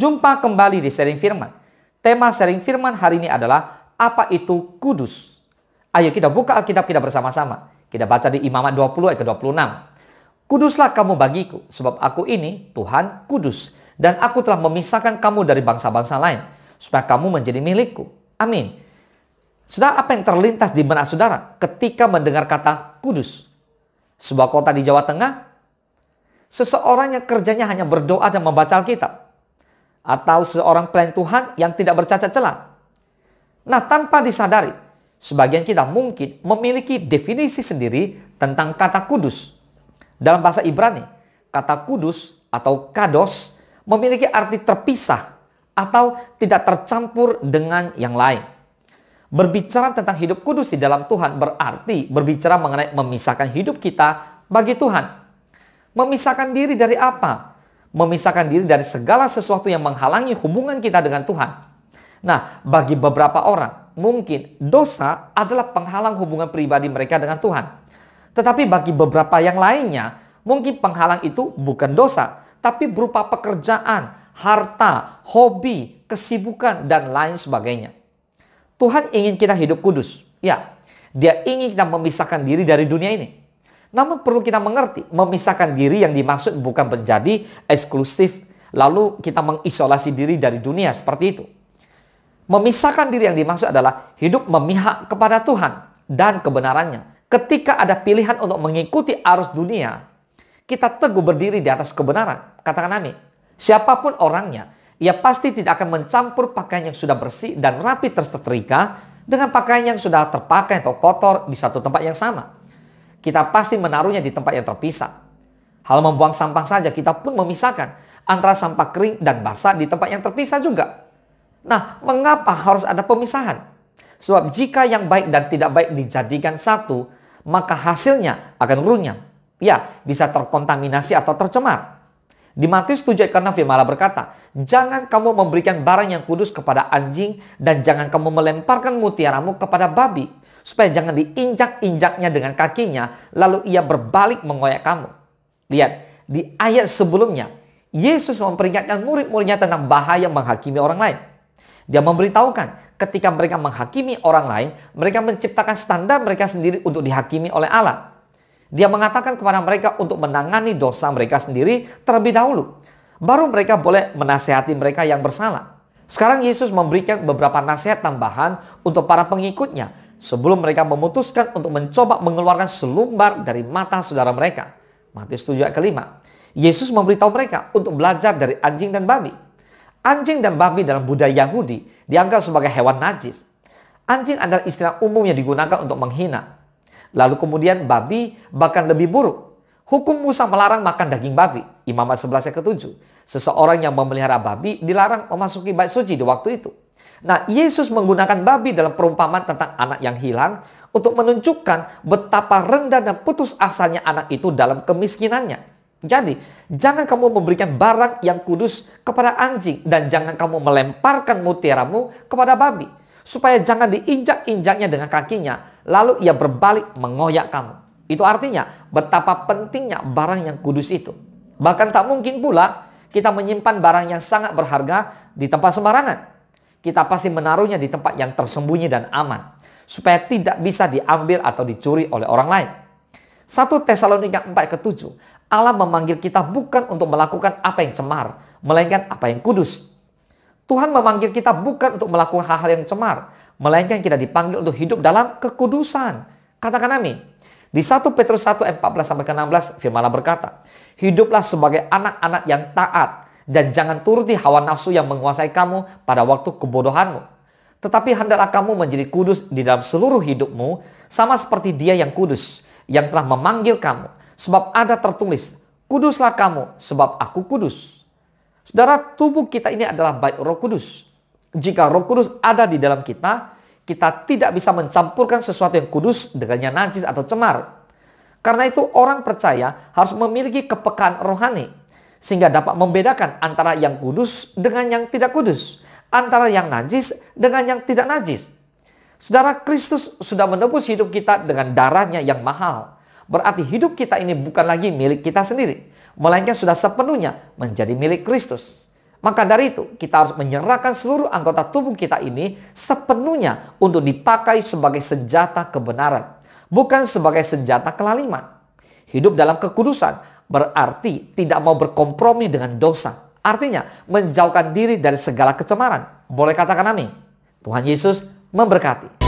Jumpa kembali di sharing firman. Tema sharing firman hari ini adalah apa itu kudus. Ayo kita buka Alkitab kita bersama-sama. Kita baca di Imamat 20 ayat ke-26. Kuduslah kamu bagiku, sebab aku ini Tuhan kudus. Dan aku telah memisahkan kamu dari bangsa-bangsa lain, supaya kamu menjadi milikku. Amin. Saudara, apa yang terlintas di benak saudara ketika mendengar kata kudus? Sebuah kota di Jawa Tengah? Seseorang yang kerjanya hanya berdoa dan membaca Alkitab? Atau seorang pelayan Tuhan yang tidak bercacat celah? Nah, tanpa disadari, sebagian kita mungkin memiliki definisi sendiri tentang kata kudus. Dalam bahasa Ibrani, kata kudus atau kados memiliki arti terpisah atau tidak tercampur dengan yang lain. Berbicara tentang hidup kudus di dalam Tuhan berarti berbicara mengenai memisahkan hidup kita bagi Tuhan. Memisahkan diri dari apa? Memisahkan diri dari segala sesuatu yang menghalangi hubungan kita dengan Tuhan. Nah, bagi beberapa orang, mungkin dosa adalah penghalang hubungan pribadi mereka dengan Tuhan. Tetapi bagi beberapa yang lainnya, mungkin penghalang itu bukan dosa, tapi berupa pekerjaan, harta, hobi, kesibukan, dan lain sebagainya. Tuhan ingin kita hidup kudus. Ya, Dia ingin kita memisahkan diri dari dunia ini. Namun perlu kita mengerti, memisahkan diri yang dimaksud bukan menjadi eksklusif, lalu kita mengisolasi diri dari dunia seperti itu. Memisahkan diri yang dimaksud adalah hidup memihak kepada Tuhan dan kebenarannya. Ketika ada pilihan untuk mengikuti arus dunia, kita teguh berdiri di atas kebenaran. Katakan amin. Siapapun orangnya, ia pasti tidak akan mencampur pakaian yang sudah bersih dan rapi tersetrika dengan pakaian yang sudah terpakai atau kotor di satu tempat yang sama. Kita pasti menaruhnya di tempat yang terpisah. Hal membuang sampah saja kita pun memisahkan antara sampah kering dan basah di tempat yang terpisah juga. Nah, mengapa harus ada pemisahan? Sebab jika yang baik dan tidak baik dijadikan satu, maka hasilnya akan runyam. Ya, bisa terkontaminasi atau tercemar. Di Matius 7 ayat ke-6 firman Allah berkata, jangan kamu memberikan barang yang kudus kepada anjing dan jangan kamu melemparkan mutiaramu kepada babi, supaya jangan diinjak-injaknya dengan kakinya, lalu ia berbalik mengoyak kamu. Lihat, di ayat sebelumnya, Yesus memperingatkan murid-muridnya tentang bahaya menghakimi orang lain. Dia memberitahukan ketika mereka menghakimi orang lain, mereka menciptakan standar mereka sendiri untuk dihakimi oleh Allah. Dia mengatakan kepada mereka untuk menangani dosa mereka sendiri terlebih dahulu. Baru mereka boleh menasihati mereka yang bersalah. Sekarang Yesus memberikan beberapa nasihat tambahan untuk para pengikutnya sebelum mereka memutuskan untuk mencoba mengeluarkan selumbar dari mata saudara mereka. Matius 7 ayat ke-5. Yesus memberitahu mereka untuk belajar dari anjing dan babi. Anjing dan babi dalam budaya Yahudi dianggap sebagai hewan najis. Anjing adalah istilah umum yang digunakan untuk menghina. Lalu kemudian babi bahkan lebih buruk. Hukum Musa melarang makan daging babi. Imamat 11 ayat ke-7. Seseorang yang memelihara babi dilarang memasuki bait suci di waktu itu. Nah, Yesus menggunakan babi dalam perumpamaan tentang anak yang hilang untuk menunjukkan betapa rendah dan putus asanya anak itu dalam kemiskinannya. Jadi, jangan kamu memberikan barang yang kudus kepada anjing dan jangan kamu melemparkan mutiaramu kepada babi, supaya jangan diinjak-injaknya dengan kakinya, lalu ia berbalik mengoyak kamu. Itu artinya betapa pentingnya barang yang kudus itu. Bahkan tak mungkin pula kita menyimpan barang yang sangat berharga di tempat sembarangan. Kita pasti menaruhnya di tempat yang tersembunyi dan aman, supaya tidak bisa diambil atau dicuri oleh orang lain. 1 Tesalonika 4 ke-7, Allah memanggil kita bukan untuk melakukan apa yang cemar, melainkan apa yang kudus. Tuhan memanggil kita bukan untuk melakukan hal-hal yang cemar, melainkan kita dipanggil untuk hidup dalam kekudusan. Katakan amin. Di 1 Petrus 1 ayat 14-16 firman Allah berkata, hiduplah sebagai anak-anak yang taat dan jangan turuti hawa nafsu yang menguasai kamu pada waktu kebodohanmu. Tetapi hendaklah kamu menjadi kudus di dalam seluruh hidupmu, sama seperti Dia yang kudus, yang telah memanggil kamu. Sebab ada tertulis, kuduslah kamu sebab aku kudus. Saudara, tubuh kita ini adalah bait Roh Kudus. Jika Roh Kudus ada di dalam kita, kita tidak bisa mencampurkan sesuatu yang kudus dengan yang najis atau cemar. Karena itu orang percaya harus memiliki kepekaan rohani, sehingga dapat membedakan antara yang kudus dengan yang tidak kudus, antara yang najis dengan yang tidak najis. Saudara, Kristus sudah menebus hidup kita dengan darahnya yang mahal. Berarti hidup kita ini bukan lagi milik kita sendiri, melainkan sudah sepenuhnya menjadi milik Kristus. Maka dari itu, kita harus menyerahkan seluruh anggota tubuh kita ini sepenuhnya untuk dipakai sebagai senjata kebenaran, bukan sebagai senjata kelaliman. Hidup dalam kekudusan berarti tidak mau berkompromi dengan dosa. Artinya, menjauhkan diri dari segala kecemaran. Boleh katakan amin. Tuhan Yesus memberkati.